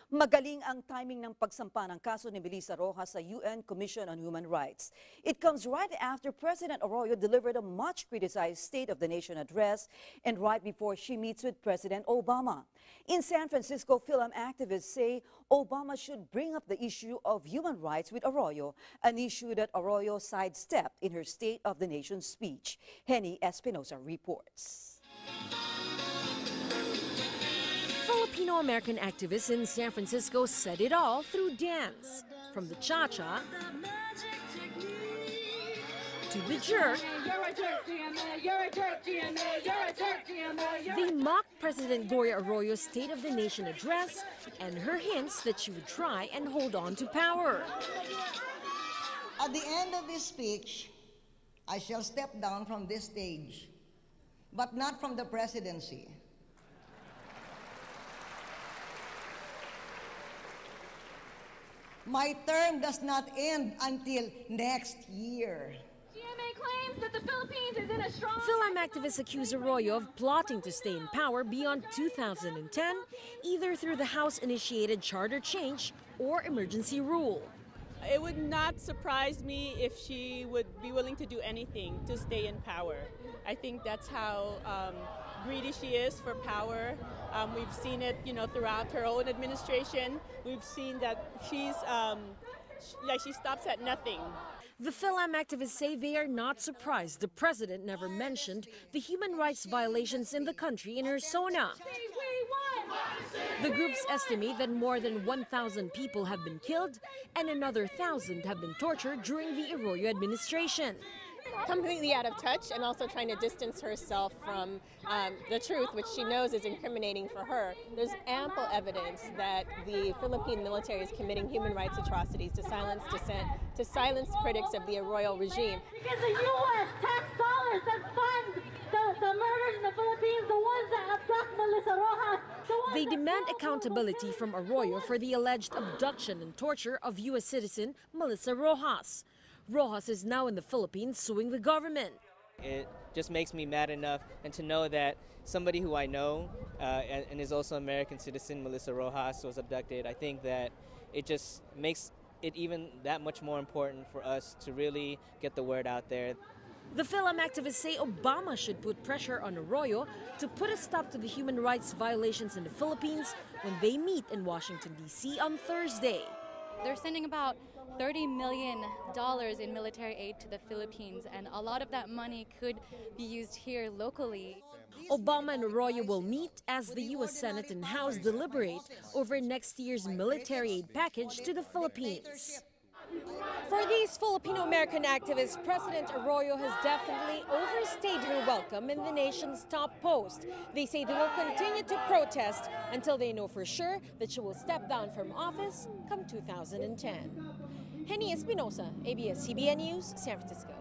Magaling ang timing ng pagsampa ng kaso ni Melissa Rojas sa UN Commission on Human Rights. It comes right after President Arroyo delivered a much-criticized State of the Nation address and right before she meets with President Obama. In San Francisco, film activists say Obama should bring up the issue of human rights with Arroyo, an issue that Arroyo sidestepped in her State of the Nation speech. Henny Espinosa reports. Filipino-American activists in San Francisco said it all through dance, from the cha-cha to the jerk. They mocked President Gloria Arroyo's State of the Nation address and her hints that she would try and hold on to power. At the end of this speech, I shall step down from this stage, but not from the presidency. My term does not end until next year. GMA claims that the Philippines is in a strong... Film activists accuse Arroyo of plotting to stay in power beyond 2010, either through the House-initiated charter change or emergency rule. It would not surprise me if she would be willing to do anything to stay in power. I think that's how greedy she is for power. We've seen it, throughout her own administration. We've seen that she stops at nothing. The film activists say they are not surprised the president never mentioned the human rights violations in the country in her SONA. The groups estimate that more than 1,000 people have been killed and another 1,000 have been tortured during the Arroyo administration. Completely out of touch and also trying to distance herself from the truth, which she knows is incriminating for her. There's ample evidence that the Philippine military is committing human rights atrocities to silence dissent, to silence critics of the Arroyo regime. Because the U.S. tax dollars that fund the murders in the Philippines, the ones that abduct Melissa Rojas. They demand accountability from Arroyo for the alleged abduction and torture of U.S. citizen Melissa Rojas. Rojas is now in the Philippines suing the government. It just makes me mad enough, and to know that somebody who I know and is also an American citizen, Melissa Rojas, was abducted, I think that it just makes it even that much more important for us to really get the word out there. The film activists say Obama should put pressure on Arroyo to put a stop to the human rights violations in the Philippines when they meet in Washington, D.C. on Thursday. They're sending about $30 million in military aid to the Philippines, and a lot of that money could be used here locally. Obama and Arroyo will meet as the U.S. Senate and House deliberate over next year's military aid package to the Philippines. For these Filipino-American activists, President Arroyo has definitely overstayed her welcome in the nation's top post. They say they will continue to protest until they know for sure that she will step down from office come 2010. Henny Espinosa, ABS-CBN News, San Francisco.